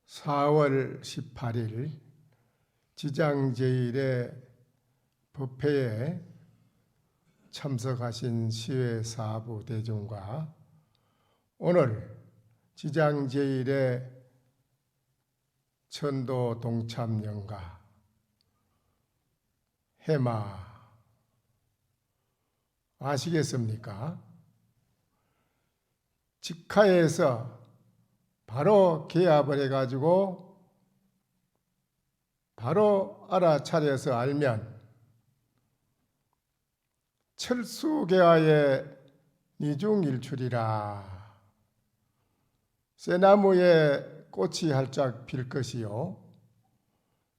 4월 18일 지장제일의 법회에 참석하신 시외사부 대중과 오늘 지장제일의 천도 동참연가 해마 아시겠습니까? 직하에서 바로 개합을 해가지고 바로 알아차려서 알면 철수개화의 이중일출이라 쇠나무에 꽃이 활짝 필 것이요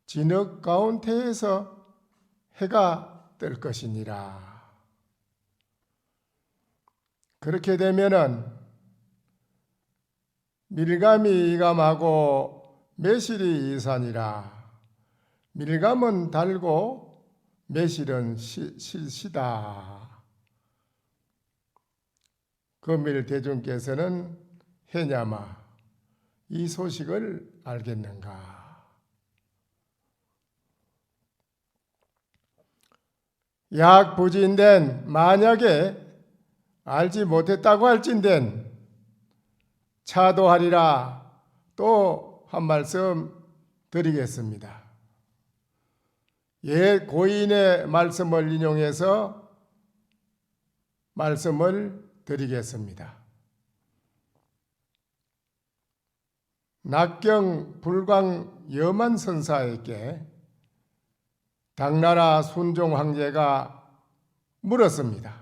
진흙 가운데에서 해가 뜰 것이니라. 그렇게 되면은 밀감이 이감하고 매실이 이산이라. 밀감은 달고 매실은 시다. 금일 대중께서는 해냐마 이 소식을 알겠는가? 약부진된 만약에 알지 못했다고 할진된 차도하리라. 또 한 말씀 드리겠습니다. 옛 고인의 말씀을 인용해서 말씀을 드리겠습니다. 낙경 불광 여만 선사에게 당나라 순종 황제가 물었습니다.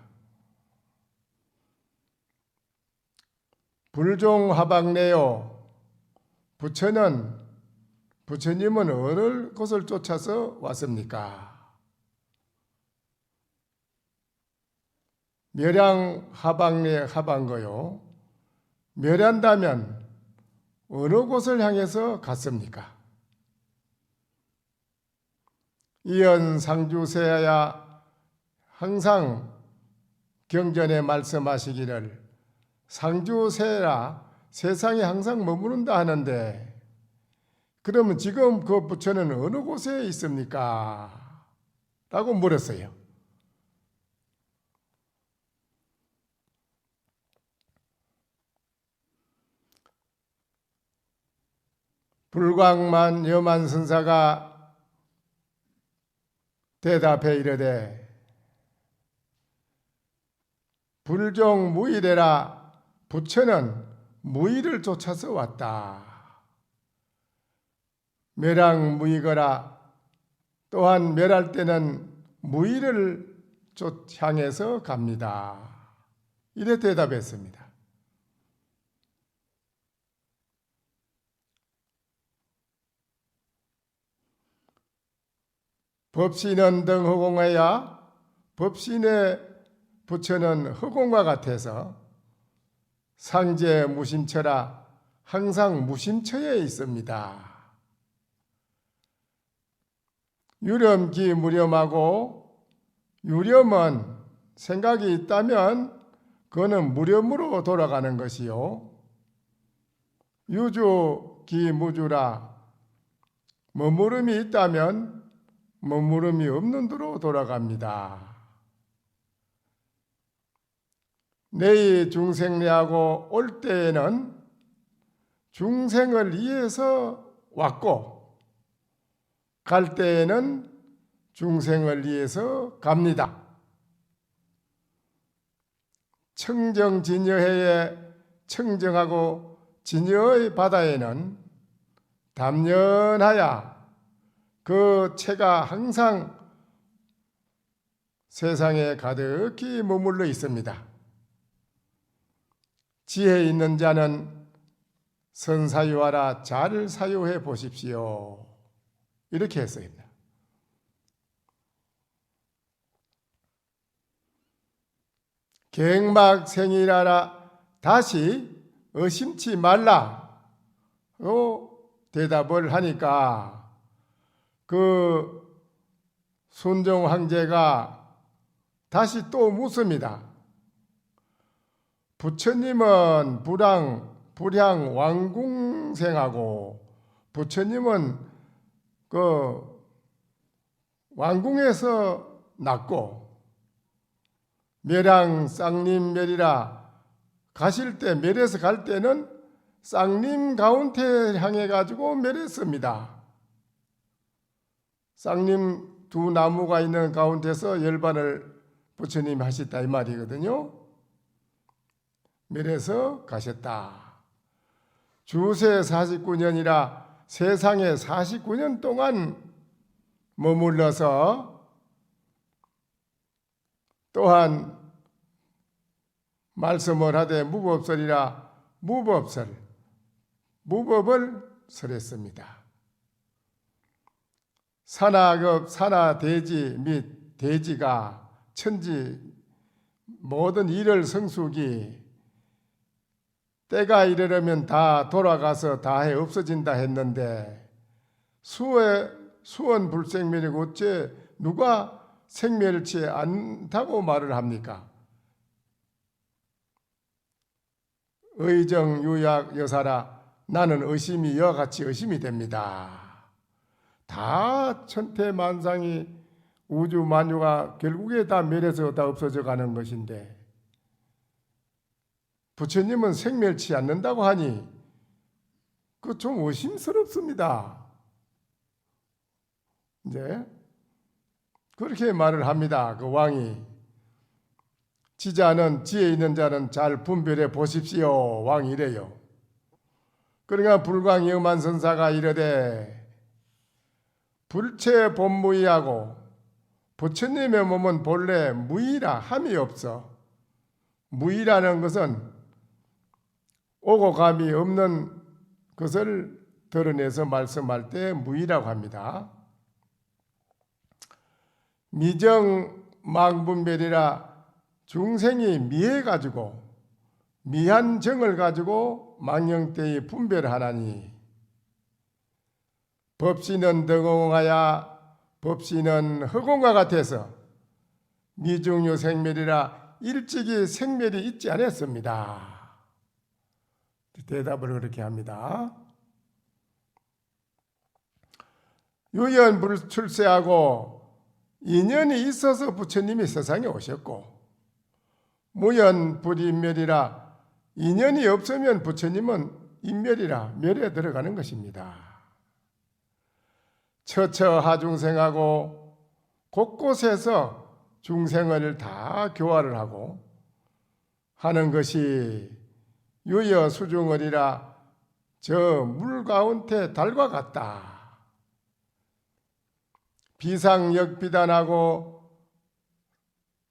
불종하박내요. 부처님은 어느 곳을 쫓아서 왔습니까? 멸양하박내 하반거요. 멸한다면 어느 곳을 향해서 갔습니까? 이연 상주세야 항상 경전에 말씀하시기를 상주세라 세상에 항상 머무른다 하는데 그러면 지금 그 부처는 어느 곳에 있습니까? 라고 물었어요. 불광만 여만 선사가 대답해 이르되 불종무일해라. 부처는 무의를 쫓아서 왔다. 멸랑무의거라. 또한 멸할 때는 무의를 향해서 갑니다. 이래 대답했습니다. 법신은 등허공해야 법신의 부처는 허공과 같아서 상제 무심처라 항상 무심처에 있습니다. 유렴기 무렴하고 유렴은 생각이 있다면 그거는 무렴으로 돌아가는 것이요. 유주기 무주라 머무름이 있다면 머무름이 없는 데로 돌아갑니다. 내이 중생내하고 올 때에는 중생을 위해서 왔고 갈 때에는 중생을 위해서 갑니다. 청정진여해의 청정하고 진여의 바다에는 담연하야 그 채가 항상 세상에 가득히 머물러 있습니다. 지혜 있는 자는 선사유하라 잘 사유해 보십시오. 이렇게 했습니다. 갱막생이라라 다시 의심치 말라. 대답을 하니까 그 순종 황제가 다시 또 묻습니다. 부처님은 불향 왕궁생하고 부처님은 그 왕궁에서 났고 멸양 쌍림 멸이라 가실 때 멸에서 갈 때는 쌍림 가운데 향해 가지고 멸했습니다. 쌍림 두 나무가 있는 가운데서 열반을 부처님이 하셨다 이 말이거든요. 멸해서 가셨다. 주세 49년이라 세상에 49년 동안 머물러서 또한 말씀을 하되 무법설이라 무법을 설했습니다. 산하급 산하대지 및 대지가 천지 모든 일을 성수기 때가 이르려면 다 돌아가서 다해 없어진다 했는데 수원 불생멸이고 어째 누가 생멸치 않다고 말을 합니까? 의정 유약 여사라 나는 의심이 이와 같이 의심이 됩니다. 다 천태만상이 우주 만유가 결국에 다 멸해서 다 없어져 가는 것인데 부처님은 생멸치 않는다고 하니 그 좀 의심스럽습니다. 이제 그렇게 말을 합니다. 그 왕이 지자는 지혜 있는 자는 잘 분별해 보십시오. 왕이 이래요. 그러니까 불광염한 선사가 이르되 불체 본무의하고 부처님의 몸은 본래 무의라 함이 없어. 무의라는 것은 오고 감이 없는 것을 드러내서 말씀할 때 무의라고 합니다. 미정망분별이라 중생이 미해가지고 미한 정을 가지고 망령때에 분별하나니 법시는 덕공하야 법시는 허공과 같아서 미중유 생멸이라 일찍이 생멸이 있지 않았습니다. 대답을 그렇게 합니다. 유연 불출세하고 인연이 있어서 부처님이 세상에 오셨고 무연 불인멸이라 인연이 없으면 부처님은 인멸이라 멸에 들어가는 것입니다. 처처 하중생하고 곳곳에서 중생을 다 교화를 하고 하는 것이 유여 수중을이라 저 물 가운데 달과 같다. 비상역비단하고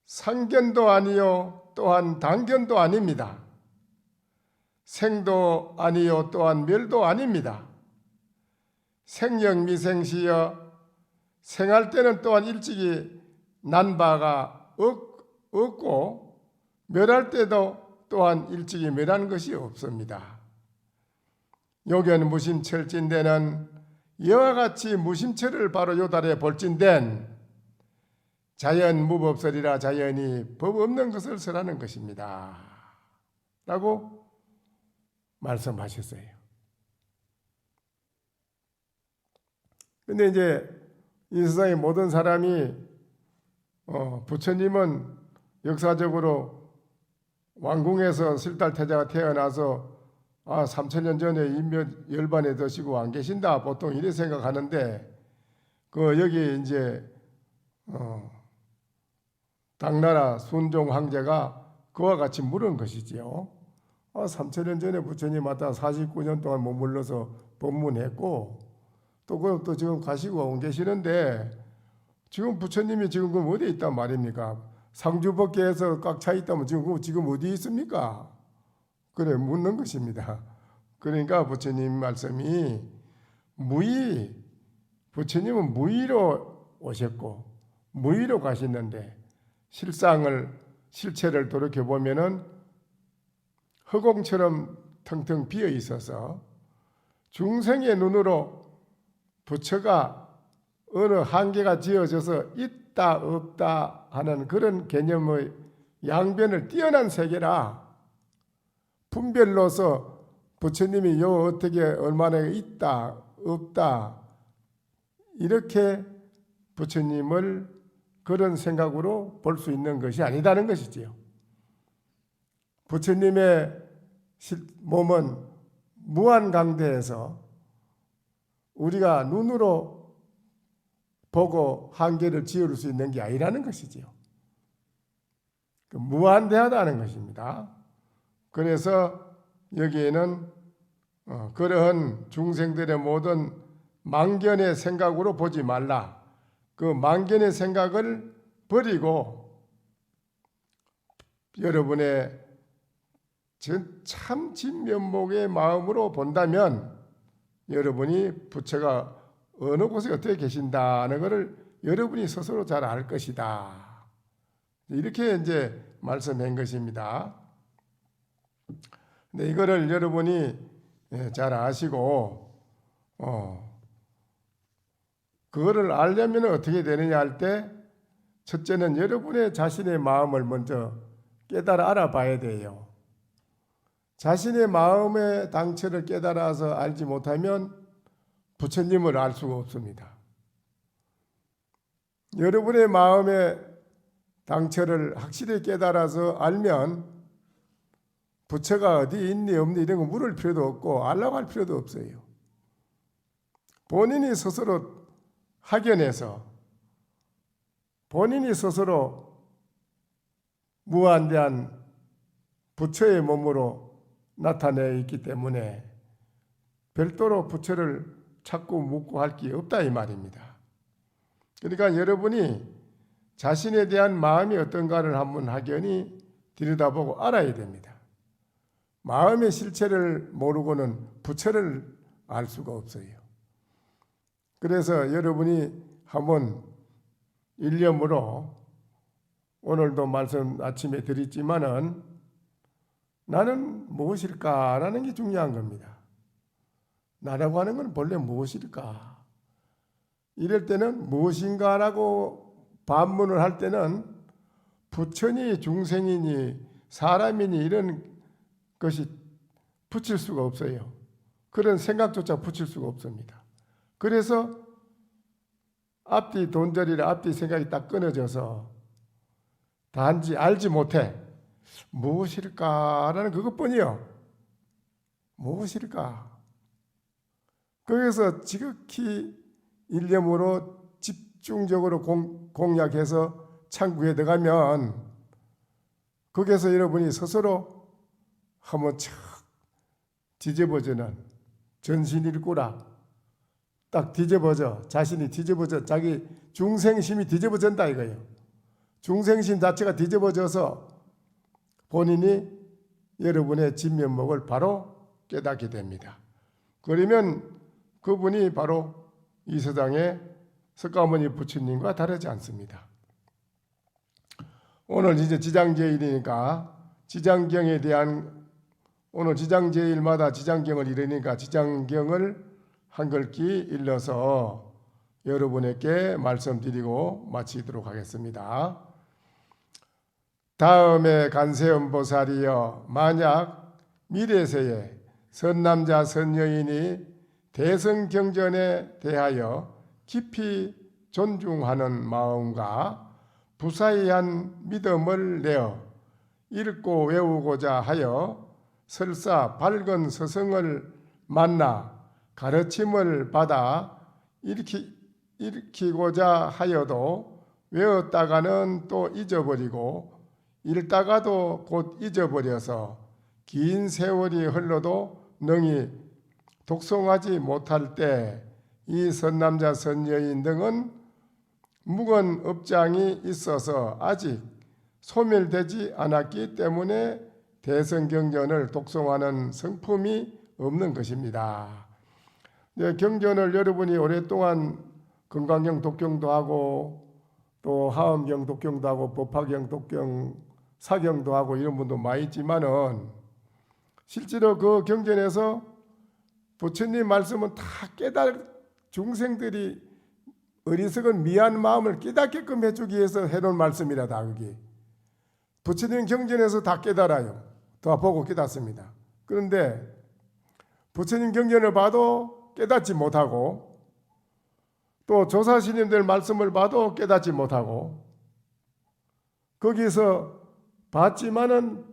상견도 아니요 또한 단견도 아닙니다. 생도 아니요 또한 멸도 아닙니다. 생역미생시여 생할 때는 또한 일찍이 난 바가 없고 멸할 때도 또한 일찍이 멸하는 것이 없습니다. 요견 무심철진대는 이와 같이 무심철을 바로 요달에 볼진된 자연 무법설이라 자연이 법 없는 것을 설하는 것입니다. 라고 말씀하셨어요. 근데 이제 이 세상의 모든 사람이 부처님은 역사적으로 왕궁에서 실달태자가 태어나서 3000년 전에 인몇 열반에 드시고 안 계신다 보통 이래 생각하는데 여기 이제 당나라 순종 황제가 그와 같이 물은 것이지요. 3000년 전에 부처님 왔다 49년 동안 머물러서 법문했고 또 지금 가시고 온 계시는데 지금 부처님이 지금 그럼 어디에 있단 말입니까? 상주법계에서 꽉 차 있다면 지금 어디 있습니까? 그래 묻는 것입니다. 그러니까 부처님 말씀이 부처님은 무의로 오셨고 무의로 가셨는데 실체를 돌이켜보면은 허공처럼 텅텅 비어 있어서 중생의 눈으로 부처가 어느 한계가 지어져서 있다 없다 하는 그런 개념의 양변을 뛰어난 세계라 분별로서 부처님이 어떻게 얼마나 있다 없다. 이렇게 부처님을 그런 생각으로 볼 수 있는 것이 아니다는 것이지요. 부처님의 몸은 무한강대에서 우리가 눈으로 보고 한계를 지을 수 있는 게 아니라는 것이지요. 무한대하다는 것입니다. 그래서 여기에는 그러한 중생들의 모든 망견의 생각으로 보지 말라. 그 망견의 생각을 버리고 여러분의 참 진면목의 마음으로 본다면 여러분이 부처가 어느 곳에 어떻게 계신다는 것을 여러분이 스스로 잘 알 것이다. 이렇게 이제 말씀한 것입니다. 근데 이거를 여러분이 잘 아시고 그거를 알려면 어떻게 되느냐 할 때 첫째는 여러분의 자신의 마음을 먼저 깨달아 알아봐야 돼요. 자신의 마음의 당처를 깨달아서 알지 못하면 부처님을 알 수가 없습니다. 여러분의 마음의 당처를 확실히 깨달아서 알면 부처가 어디 있니 없니 이런 거 물을 필요도 없고 알라고 할 필요도 없어요. 본인이 스스로 확연해서 본인이 스스로 무한대한 부처의 몸으로 나타내 있기 때문에 별도로 부처를 찾고 묻고 할 게 없다 이 말입니다. 그러니까 여러분이 자신에 대한 마음이 어떤가를 한번 확연히 들여다보고 알아야 됩니다. 마음의 실체를 모르고는 부처를 알 수가 없어요. 그래서 여러분이 한번 일념으로 오늘도 말씀 아침에 드렸지만은 나는 무엇일까라는 게 중요한 겁니다. 나라고 하는 건 본래 무엇일까? 이럴 때는 무엇인가라고 반문을 할 때는 부처니 중생이니 사람이니 이런 것이 붙일 수가 없어요. 그런 생각조차 붙일 수가 없습니다. 그래서 앞뒤 돈절이라 앞뒤 생각이 딱 끊어져서 단지 알지 못해 무엇일까라는 그것뿐이요. 무엇일까? 거기서 지극히 일념으로 집중적으로 공략해서 창구에 들어가면 거기서 여러분이 스스로 한번 착 뒤집어지는 전신일구라 딱 뒤집어져 자신이 뒤집어져 자기 중생심이 뒤집어진다 이거예요. 중생심 자체가 뒤집어져서 본인이 여러분의 진면목을 바로 깨닫게 됩니다. 그러면 그분이 바로 이 세상의 석가모니 부처님과 다르지 않습니다. 오늘 이제 지장제일이니까 지장경에 대한 오늘 지장제일마다 지장경을 이르니까 지장경을 한 글귀 일러서 여러분에게 말씀드리고 마치도록 하겠습니다. 다음에 간세음보살이여 만약 미래세에 선남자 선여인이 대성경전에 대하여 깊이 존중하는 마음과 부사의한 믿음을 내어 읽고 외우고자 하여 설사 밝은 스승을 만나 가르침을 받아 읽히고자 하여도 외웠다가는 또 잊어버리고 읽다가도 곧 잊어버려서 긴 세월이 흘러도 능히 독송하지 못할 때 이 선남자 선여인 등은 묵은 업장이 있어서 아직 소멸되지 않았기 때문에 대성경전을 독송하는 성품이 없는 것입니다. 경전을 여러분이 오랫동안 금강경 독경도 하고 또 하엄경 독경도 하고 법화경 독경 사경도 하고 이런 분도 많이 있지만은 실제로 그 경전에서 부처님 말씀은 다 중생들이 어리석은 미안 마음을 깨닫게끔 해주기 위해서 해놓은 말씀이라 다 그게. 부처님 경전에서 다 깨달아요. 다 보고 깨닫습니다. 그런데 부처님 경전을 봐도 깨닫지 못하고, 또 조사스님들 말씀을 봐도 깨닫지 못하고, 거기서 봤지만은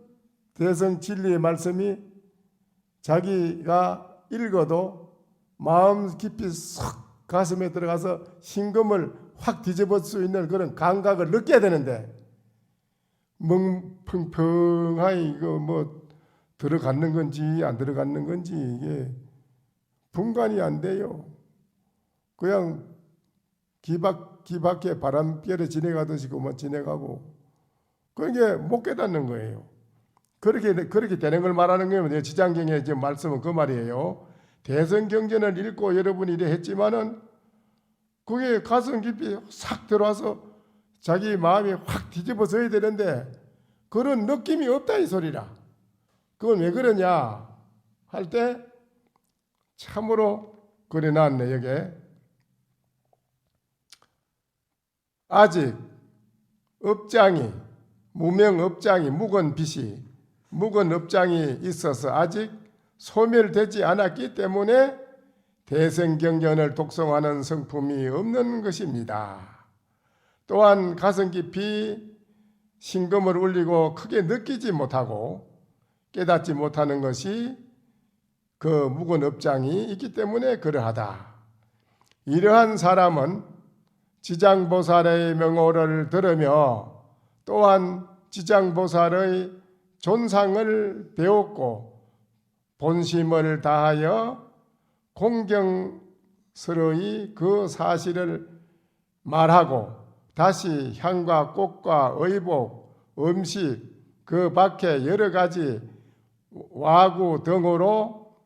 대성 진리의 말씀이 자기가 읽어도 마음 깊이 쏙 가슴에 들어가서 심금을 확 뒤집을 수 있는 그런 감각을 느껴야 되는데, 멍펑펑하게 이거 뭐 들어갔는 건지 안 들어갔는 건지 이게 분간이 안 돼요. 그냥 기밖에 바람결에 지나가듯이 그만 지나가고, 그게 못 깨닫는 거예요. 그렇게 되는 걸 말하는 거예요. 지장경의 지금 말씀은 그 말이에요. 대성경전을 읽고 여러분이 이래 했지만은 그게 가슴 깊이 싹 들어와서 자기 마음이 확 뒤집어져야 되는데 그런 느낌이 없다 이 소리라. 그건 왜 그러냐 할 때 참으로 그래 놨네. 여기 아직 업장이 무명 업장이 묵은 빛이 묵은 업장이 있어서 아직 소멸되지 않았기 때문에 대성경전을 독송하는 성품이 없는 것입니다. 또한 가슴 깊이 심금을 울리고 크게 느끼지 못하고 깨닫지 못하는 것이 그 묵은 업장이 있기 때문에 그러하다. 이러한 사람은 지장보살의 명호를 들으며 또한 지장보살의 존상을 배웠고 본심을 다하여 공경스러이 그 사실을 말하고 다시 향과 꽃과 의복, 음식 그 밖에 여러 가지 와구 등으로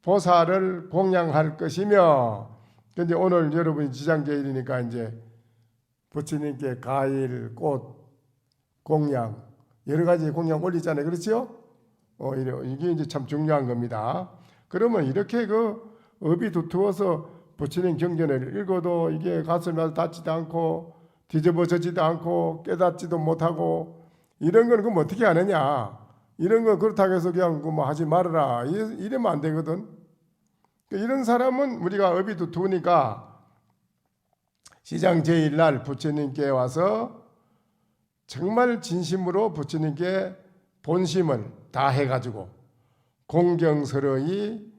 보살을 공양할 것이며, 근데 오늘 여러분이 지장제일이니까 이제 부처님께 과일, 꽃, 공양 여러 가지 공양 올리잖아요. 그렇죠? 이게 이제 참 중요한 겁니다. 그러면 이렇게 그 업이 두터워서 부처님 경전을 읽어도 이게 가슴에 닿지도 않고 뒤집어지지도 않고 깨닫지도 못하고 이런 건 그럼 어떻게 하느냐? 이런 거 그렇다고 해서 그냥 뭐 하지 말아라 이러면 안 되거든. 이런 사람은 우리가 업이 두터우니까 시장 제1날 부처님께 와서 정말 진심으로 부처님께 본심을 다 해가지고 공경스러이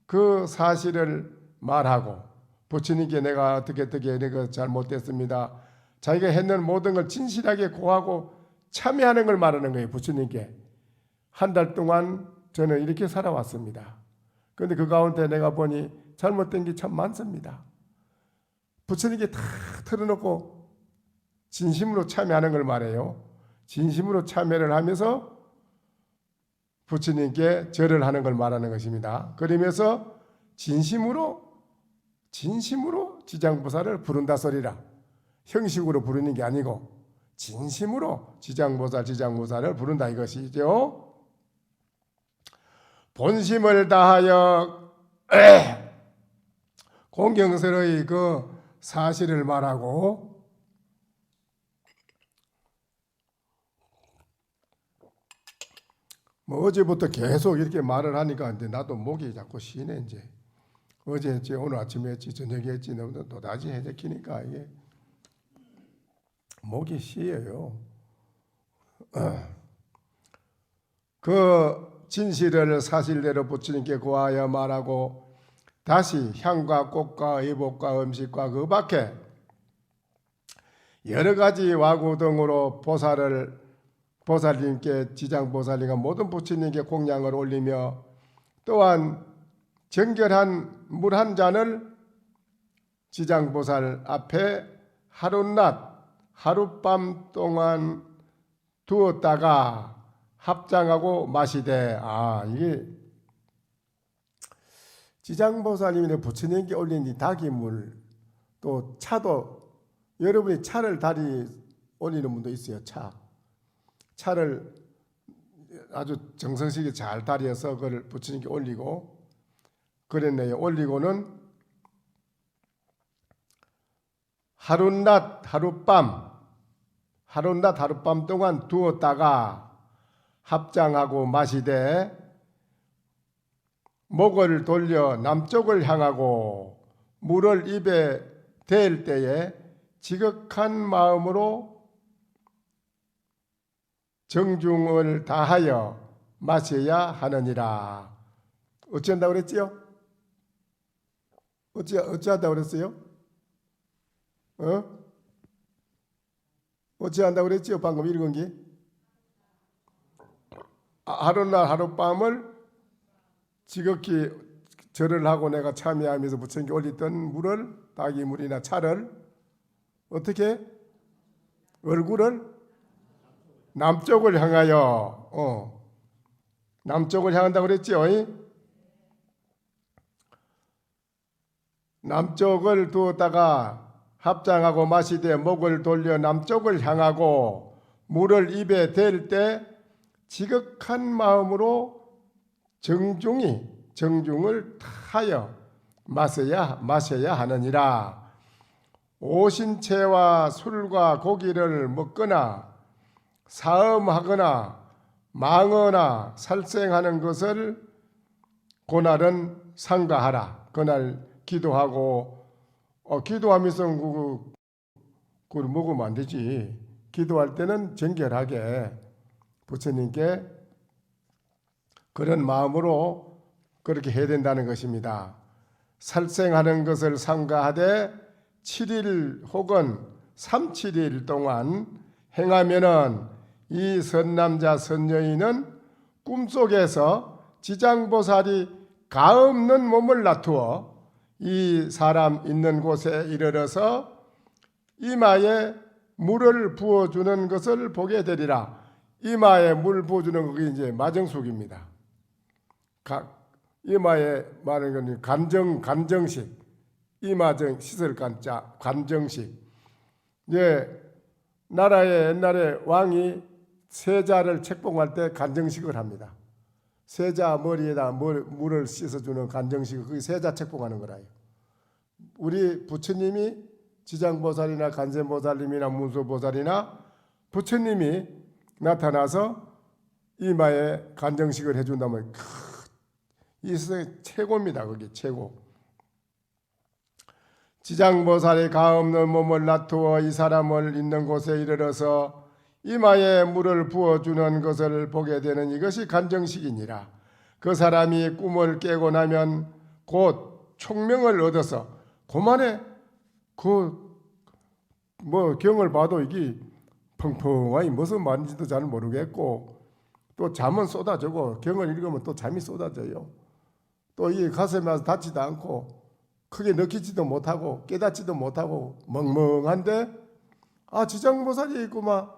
그 사실을 말하고 부처님께 내가 어떻게 내가 잘못됐습니다. 자기가 했는 모든 걸 진실하게 고하고 참여하는 걸 말하는 거예요. 부처님께 한 달 동안 저는 이렇게 살아왔습니다. 그런데 그 가운데 내가 보니 잘못된 게 참 많습니다. 부처님께 다 털어놓고 진심으로 참여하는 걸 말해요. 진심으로 참여를 하면서 부처님께 절을 하는 걸 말하는 것입니다. 그러면서 진심으로 지장보살을 부른다 소리라. 형식으로 부르는 게 아니고 진심으로 지장보살을 부른다 이것이죠. 본심을 다하여 공경스러이 그 사실을 말하고 뭐 어제부터 계속 이렇게 말을 하니까 근데 나도 목이 자꾸 쉬네 이제. 어제 했지, 오늘 아침에 했지, 저녁에 했지, 너무 또다시 해제키니까 이게 목이 쉬어요. 그 진실을 사실대로 부처님께 고하여 말하고 다시 향과 꽃과 의복과 음식과 그 밖에 여러 가지 와구 등으로 보살님께 지장보살님과 모든 부처님께 공양을 올리며 또한 정결한 물 한 잔을 지장보살 앞에 하룻낮 하룻밤 동안 두었다가 합장하고 마시되 이게 지장보살님이 부처님께 올린 이 닭이물 또 차도 여러분이 차를 다리 올리는 분도 있어요. 차를 아주 정성스럽게 잘 다려서 그걸 부처님께 올리고 그랬네요. 올리고는 하룻낮 하룻밤 동안 두었다가 합장하고 마시되 목을 돌려 남쪽을 향하고 물을 입에 댈 때에 지극한 마음으로 정중을 다하여 마셔야 하느니라. 어찌한다고 그랬지요? 어찌한다고 그랬어요? 어찌한다고 그랬지요? 방금 읽은 게 하루날 하룻밤을 지극히 절을 하고 내가 참여하면서 부처님께 올렸던 물을, 닭이 물이나 차를 어떻게? 얼굴을 남쪽을 향하여 남쪽을 향한다고 그랬죠? 남쪽을 두었다가 합장하고 마시되 목을 돌려 남쪽을 향하고 물을 입에 댈 때 지극한 마음으로 정중을 타여 마셔야 하느니라. 오신채와 술과 고기를 먹거나 사음하거나 망언하거나 살생하는 것을 그날은 삼가하라. 그날 기도하고 기도하면서 그걸 먹으면 안 되지. 기도할 때는 정결하게 부처님께 그런 마음으로 그렇게 해야 된다는 것입니다. 살생하는 것을 삼가하되 7일 혹은 37일 동안 행하면은 이 선남자 선여인은 꿈속에서 지장보살이 가없는 몸을 나투어 이 사람 있는 곳에 이르러서 이마에 물을 부어주는 것을 보게 되리라. 이마에 물 부어주는 것이 이제 마정숙입니다. 이마에 말하는 건 간정식, 이마정 씻을 간자 간정식. 나라에 옛날에 왕이 세자를 책봉할 때 간정식을 합니다. 세자 머리에다 물을 씻어주는 간정식을 그게 세자 책봉하는 거라요. 우리 부처님이 지장보살이나 간센보살님이나 문수보살이나 부처님이 나타나서 이마에 간정식을 해준다면 이 세상에 최고입니다. 그게 최고. 지장보살이 가없는 몸을 나투어 이 사람을 있는 곳에 이르러서 이마에 물을 부어주는 것을 보게 되는 이것이 간정식이니라. 그 사람이 꿈을 깨고 나면 곧 총명을 얻어서 그만에 경을 봐도 이게 펑펑하니 무슨 말인지도 잘 모르겠고 또 잠은 쏟아지고 경을 읽으면 또 잠이 쏟아져요. 또 이게 가슴에 와서 닿지도 않고 크게 느끼지도 못하고 깨닫지도 못하고 멍멍한데 지장보살이 있구만.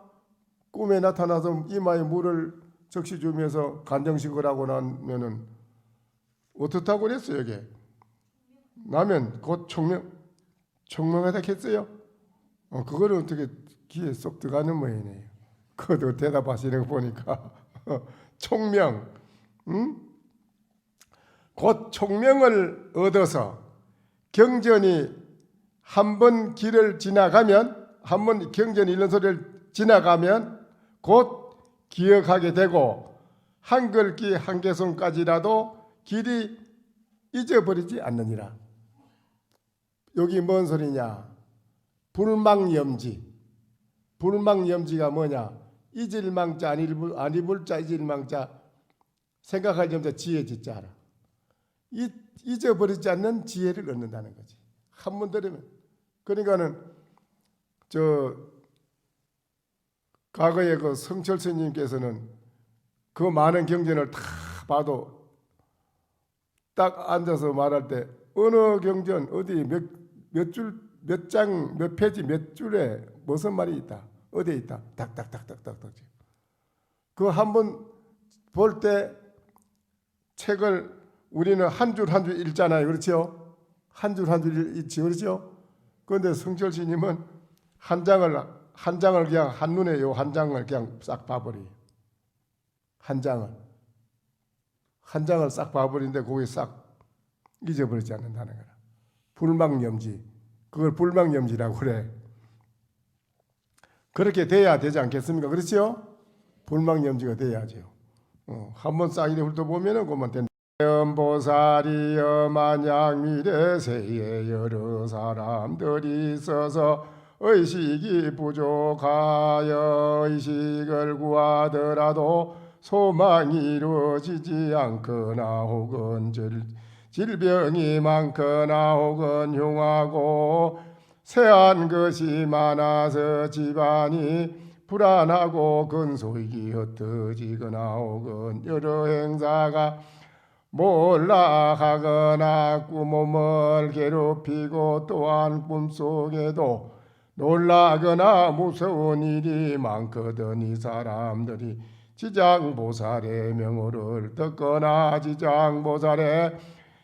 꿈에 나타나서 이마에 물을 적시 주면서 간정식을 하고 나면은 어떻다고 그랬어요? 이게 나면 곧 총명하다 했어요. 그거를 어떻게 귀에 쏙 들어가는 모양이네요. 그것도 대답하시는 거 보니까 총명, 곧 총명을 얻어서 경전이 한 번 길을 지나가면 한 번 경전이 이런 소리를 지나가면 곧 기억하게 되고 한글귀 한 개손까지라도 길이 잊어버리지 않느니라. 여기 뭔 소리냐? 불망염지. 불망염지가 뭐냐? 잊을망자 아니불자 잊을망자 생각할 염자 지혜 짓자라. 잊어버리지 않는 지혜를 얻는다는 거지. 한 번 들으면. 그러니까는 과거에 그 성철 스님께서는 그 많은 경전을 다 봐도 딱 앉아서 말할 때 어느 경전 어디 몇 줄 몇 장 몇 페이지 몇 줄에 무슨 말이 있다 어디에 있다 딱딱딱딱딱 그 한 번 볼 때 책을 우리는 한 줄 한 줄 읽잖아요. 그렇죠? 한 줄 한 줄 읽지. 그렇죠? 그런데 성철 스님은 한 장을 그냥 한눈에 한 장을 그냥 싹 봐버려요. 한 장을 싹 봐버리는데 거기 싹 잊어버리지 않는다는 거라. 불망염지. 그걸 불망염지라고 그래. 그렇게 돼야 되지 않겠습니까? 그렇죠? 불망염지가 돼야죠. 한번 싹 이래 훑어보면은 그만 된다. 보살이여 만약 미래세에 여러 사람들이 있어서 의식이 부족하여 의식을 구하더라도 소망이 이루어지지 않거나 혹은 질병이 많거나 혹은 흉하고 세한 것이 많아서 집안이 불안하고 근속이 흩어지거나 혹은 여러 행사가 몰락하거나 꿈을 괴롭히고 또한 꿈속에도 놀라거나 무서운 일이 많거든 이 사람들이 지장보살의 명호를 듣거나 지장보살의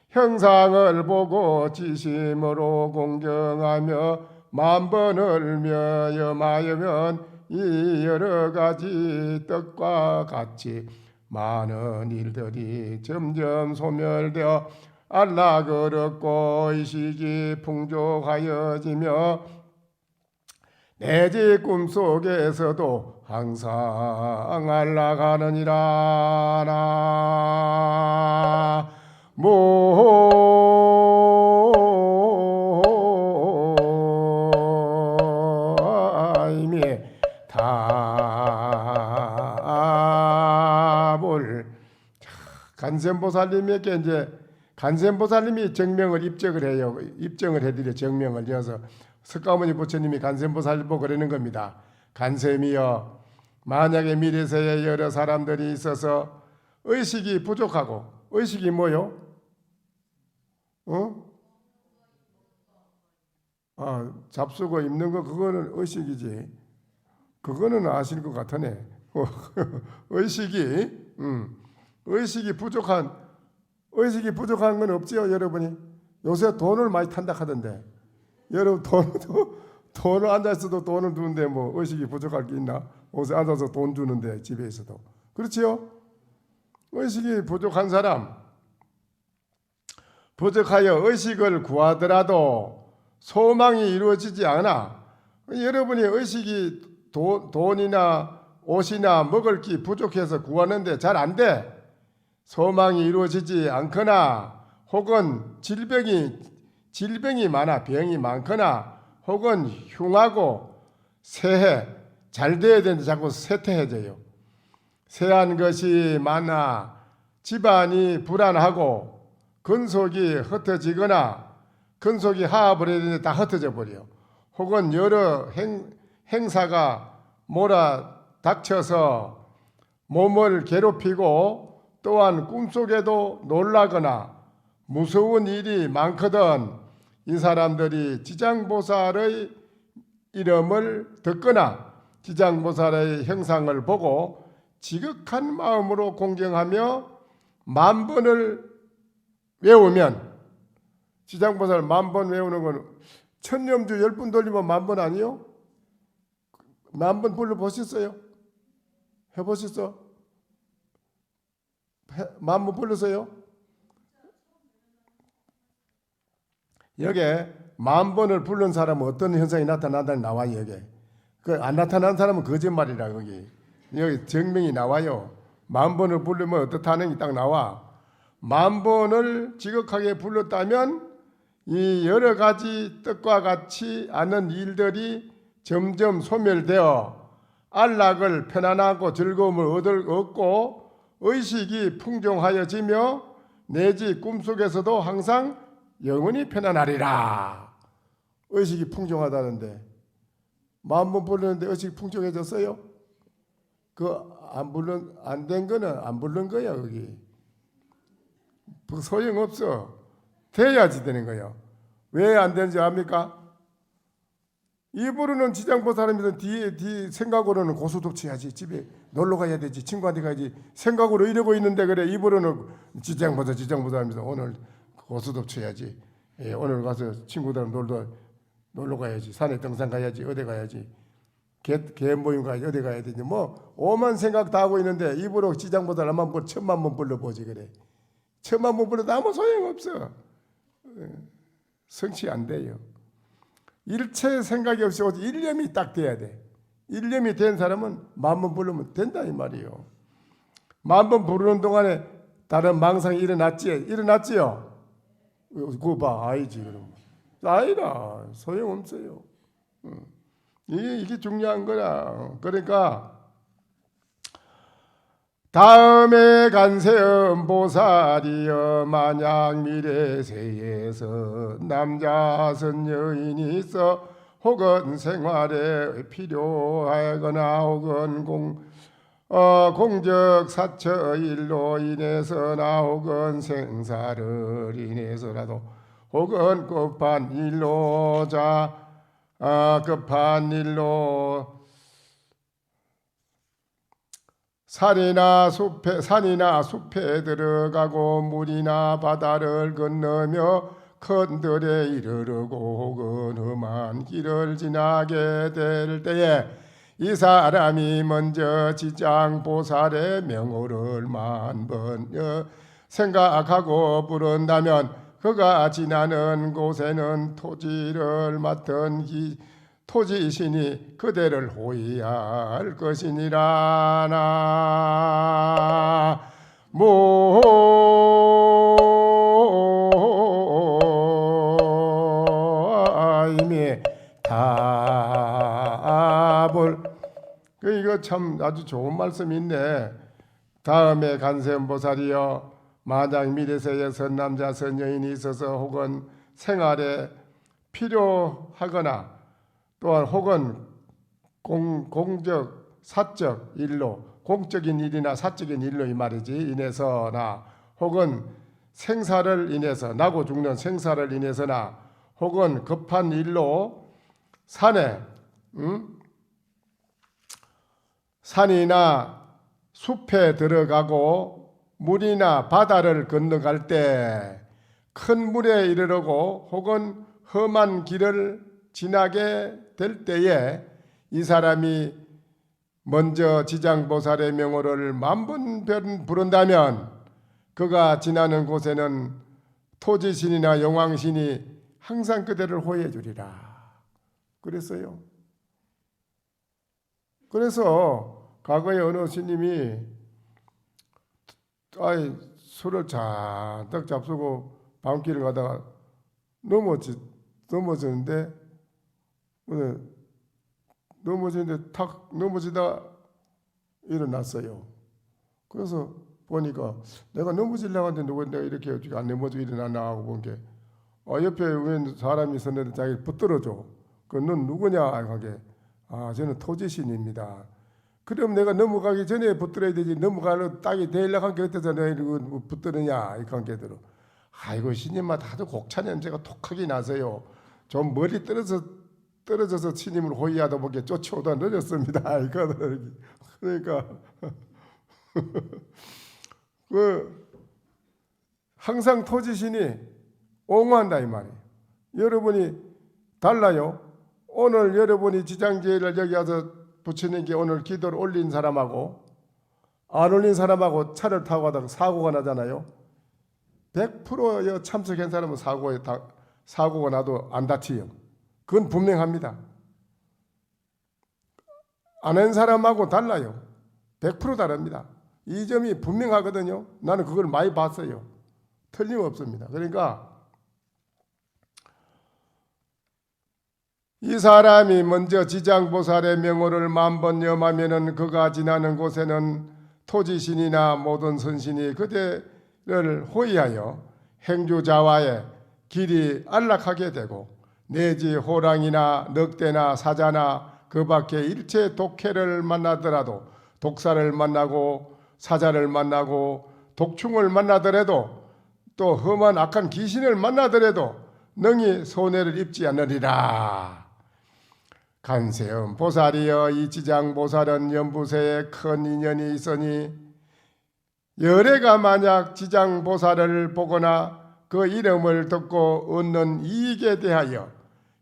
형상을 보고 지심으로 공경하며 만번을 명하여면 이 여러 가지 뜻과 같이 많은 일들이 점점 소멸되어 안락을 얻고 의식이 풍족하여지며 내지 꿈속에서도 항상 안락하느니라. 나모아이미 답을 간센보살님에게 이제 간센보살님이 정명을 입적을 해요. 입증을 해드려 정명을 이어서 석가모니 부처님이 간센보살 보고 그러는 겁니다. 간셈이여 만약에 미래세에 여러 사람들이 있어서 의식이 부족하고 의식이 뭐요? 잡수고 입는 거 그거는 의식이지. 그거는 아실 것 같으네. 의식이 부족한 건 없지요, 여러분이. 요새 돈을 많이 탄다 하던데. 여러분 돈을 앉아있어도 돈을 주는데 뭐 의식이 부족할 게 있나? 옷에 앉아서 돈 주는데 집에 있어도. 그렇지요? 의식이 부족한 사람, 부족하여 의식을 구하더라도 소망이 이루어지지 않아. 여러분이 의식이 돈이나 옷이나 먹을 게 부족해서 구하는데 잘 안 돼. 소망이 이루어지지 않거나 혹은 질병이 많아 병이 많거나 혹은 흉하고 새해 잘 돼야 되는데 자꾸 쇠퇴해져요. 새한 것이 많아 집안이 불안하고 근속이 흩어지거나 근속이 하합을 해야 되는데 다 흩어져 버려. 혹은 여러 행사가 몰아닥쳐서 몸을 괴롭히고 또한 꿈속에도 놀라거나 무서운 일이 많거든 이 사람들이 지장보살의 이름을 듣거나 지장보살의 형상을 보고 지극한 마음으로 공경하며 만번을 외우면 지장보살 만번 외우는 건 천념주 10분 돌리면 만번 아니요? 만번 불러보셨어요? 해보셨어? 만번 불렀어요? 여기에 만번을 부른 사람은 어떤 현상이 나타난다니 나와요. 여기 안 나타난 사람은 거짓말이라. 여기 증명이 나와요. 만번을 부르면 어떻다는 게 딱 나와. 만번을 지극하게 불렀다면 이 여러 가지 뜻과 같이 않은 일들이 점점 소멸되어 안락을 편안하고 즐거움을 얻고 의식이 풍족하여지며 내지 꿈속에서도 항상 영원히 편안하리라. 의식이 풍족하다는데 만번 부르는데 의식이 풍족해졌어요? 안 된 거는 안 부른 거야. 여기 소용없어. 돼야지 되는 거예요. 왜 안 되는지 압니까? 입으로는 지장보살이면서 뒤 생각으로는 고소득취해야지. 집에 놀러 가야 되지. 친구한테 가야지. 생각으로 이러고 있는데 그래. 입으로는 지장보살이면서 오늘 고소득취해야지. 예, 오늘 가서 친구들랑 놀러 가야지. 산에 등산 가야지. 어디 가야지. 개 모임 가야지. 어디 가야 되지. 뭐 오만 생각 다 하고 있는데 입으로 지장보살 한번 1000만 번 불러보지 그래. 1000만 번 불러도 아무 소용없어. 성취 안 돼요. 일체 생각이 없이 오직 일념이 딱 돼야 돼. 일념이 된 사람은 만번 부르면 된다 이 말이에요. 만번 부르는 동안에 다른 망상이 일어났지요? 그거 봐, 아니지 그럼. 아니라 소용없어요. 이게 중요한 거야. 그러니까 다음에 간세음 보살이여 만약 미래세에서 남자선 여인이 있어 혹은 생활에 필요하거나 혹은 공적 사처 일로 인해서나 혹은 생사를 인해서라도 혹은 급한 일로 급한 일로 산이나 숲에 들어가고 물이나 바다를 건너며 큰 들에 이르르고 혹은 험한 길을 지나게 될 때에 이 사람이 먼저 지장보살의 명호를 만번 생각하고 부른다면 그가 지나는 곳에는 토지를 맡은 토지신이 그대를 호위할 것이니라. 나모 답을 이거 참 아주 좋은 말씀이 있네. 다음에 간세음보살이여 만약 미래세에 선남자 선여인이 있어서 혹은 생활에 필요하거나 또한 혹은 공적 사적 일로 공적인 일이나 사적인 일로 이 말이지 인해서나 혹은 생사를 인해서 나고 죽는 생사를 인해서나 혹은 급한 일로 산이나 숲에 들어가고 물이나 바다를 건너갈 때 큰 물에 이르르고 혹은 험한 길을 지나게 될 때에 이 사람이 먼저 지장보살의 명호를 만번 부른다면 그가 지나는 곳에는 토지신이나 용왕신이 항상 그대를 호위해 주리라 그랬어요. 그래서 과거에 어느 스님이 술을 잔뜩 잡수고 밤길을 가다가 넘어졌는데 탁 넘어지다 일어났어요. 그래서 보니까 내가 넘어지려고 하는데 누가 내가 이렇게 안 넘어지고 일어나나 하고 본 게 옆에 웬 사람이 있었는데 자기를 붙들어줘. 넌 누구냐 하게 저는 토지신입니다. 그럼 내가 넘어가기 전에 붙들어야 되지 넘어가는 딱이 되려고 한 게 어때서 내가 이러고 붙들느냐 이 관계대로. 아이고 스님마다 하도 곡차 냄새가 톡하게 나서요. 좀 멀리 떨어져서 스님을 호위하다 보게 쫓아오다 늦었습니다. 그러니까 항상 토지신이 옹호한다 이 말이에요. 여러분이 달라요. 오늘 여러분이 지장제를 여기 와서 부처님께 오늘 기도를 올린 사람하고 안 올린 사람하고 차를 타고 가다가 사고가 나잖아요. 100% 참석한 사람은 사고가 나도 안 다치요. 그건 분명합니다. 안 한 사람하고 달라요. 100% 다릅니다. 이 점이 분명하거든요. 나는 그걸 많이 봤어요. 틀림없습니다. 그러니까 이 사람이 먼저 지장보살의 명호를 만번 염하면은 그가 지나는 곳에는 토지신이나 모든 선신이 그대를 호위하여 행주자와의 길이 안락하게 되고 내지 호랑이나 늑대나 사자나 그 밖에 일체 독해를 만나더라도 독사를 만나고 사자를 만나고 독충을 만나더라도 또 험한 악한 귀신을 만나더라도 능히 손해를 입지 않으리라. 간세음 보살이여 이 지장보살은 연부세에 큰 인연이 있으니 열애가 만약 지장보살을 보거나 그 이름을 듣고 얻는 이익에 대하여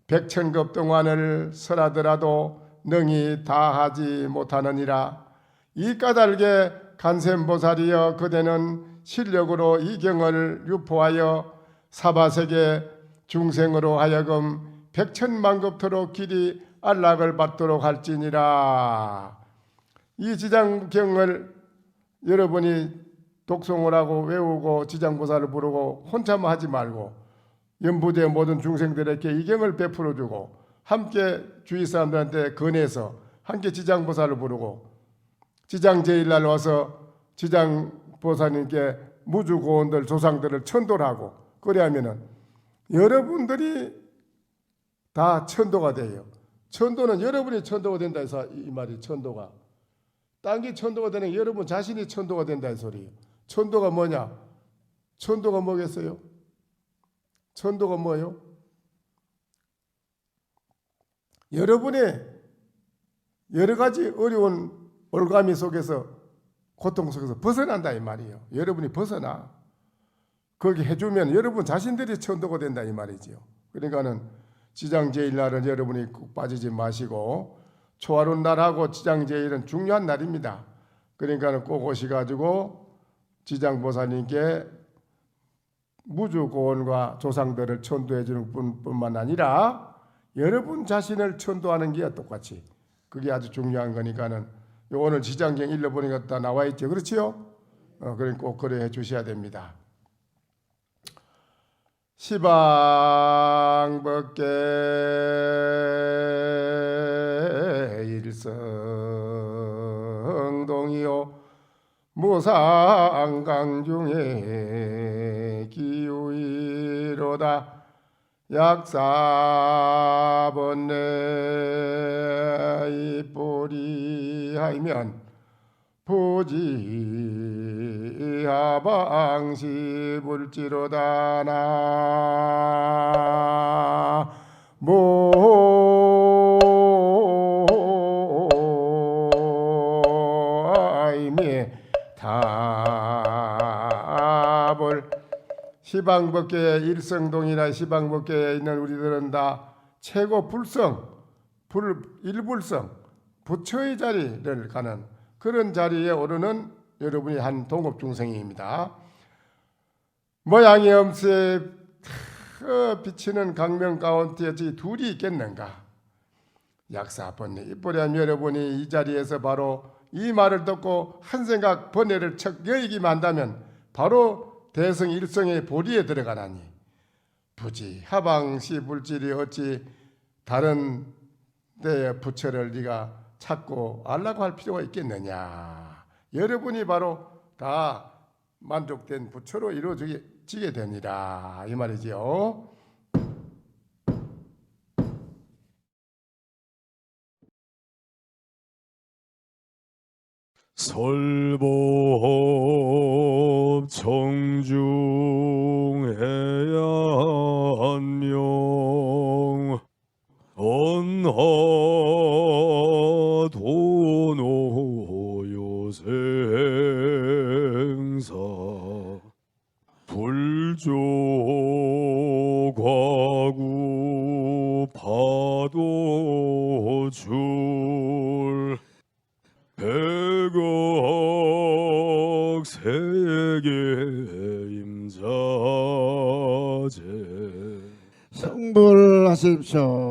백천급 동안을 설하더라도 능히 다하지 못하느니라. 이 까닭에 간세음보살이여 그대는 실력으로 이 경을 유포하여 사바세계 중생으로 하여금 백천만급토록 길이 안락을 받도록 할지니라. 이 지장경을 여러분이 독송을 하고 외우고 지장보살을 부르고 혼자만 하지 말고 연부대 모든 중생들에게 이경을 베풀어주고 함께 주위 사람들한테 건해서 함께 지장보살을 부르고 지장제일날 와서 지장보살님께 무주고원들 조상들을 천도를 하고 그래야면은 여러분들이 다 천도가 돼요. 천도는 여러분이 천도가 된다 해서 이 말이 천도가 딴 게 천도가 되는 게 여러분 자신이 천도가 된다는 소리예요. 천도가 뭐냐? 천도가 뭐겠어요? 천도가 뭐예요? 여러분의 여러 가지 어려운 올가미 속에서 고통 속에서 벗어난다 이 말이에요. 여러분이 벗어나. 거기 해주면 여러분 자신들이 천도가 된다 이 말이지요. 그러니까는 지장제일날은 여러분이 꼭 빠지지 마시고 초하룬 날하고 지장제일은 중요한 날입니다. 그러니까는 꼭 오셔가지고 지장보살님께 무주고원과 조상들을 천도해 주는 뿐만 아니라 여러분 자신을 천도하는 게 똑같이 그게 아주 중요한 거니까는 오늘 지장경 읽어보니까 다 나와 있죠. 그렇지요? 그러니까 꼭 그래 주셔야 됩니다. 시방법계 일성동이요 무상강중에 기우이로다 약사번내 이뿌리하면 부지하방시 불지로다 나모 아이미 답을 시방법계의 일성동이나 시방법계에 있는 우리들은 다 최고 일불성 부처의 자리를 가는 그런 자리에 오르는 여러분이 한 동업중생입니다. 모양이 없이 비치는 강명 가운데 둘이 있겠는가? 약사번뇌 이쁘렴 여러분이 이 자리에서 바로 이 말을 듣고 한 생각 번뇌를 척 여의기만 한다면 바로 대성 일성의 보리에 들어가나니 부지 하방시 불질이 어찌 다른 데의 부처를 네가 찾고 알라고 할 필요가 있겠느냐. 여러분이 바로 다 만족된 부처로 이루어지게 되니라 이 말이지요. 설법 청중해야 한명 언하도노요생사 불조과구 파도줄 백억 세계 임자제 성불하십시오.